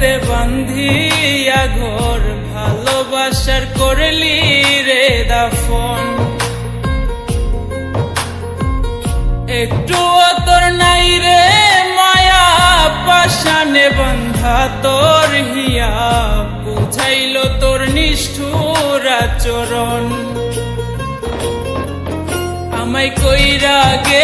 বুকেতে বান্ধিয়া ঘর ভালোবাসার করলি রে দাফন একটু তোর নাই রে মায়া পাশানে বান্ধা তোর হিয়া বুঝাইল তোর নিষ্ঠুর আচরণ আমায় কইরা গে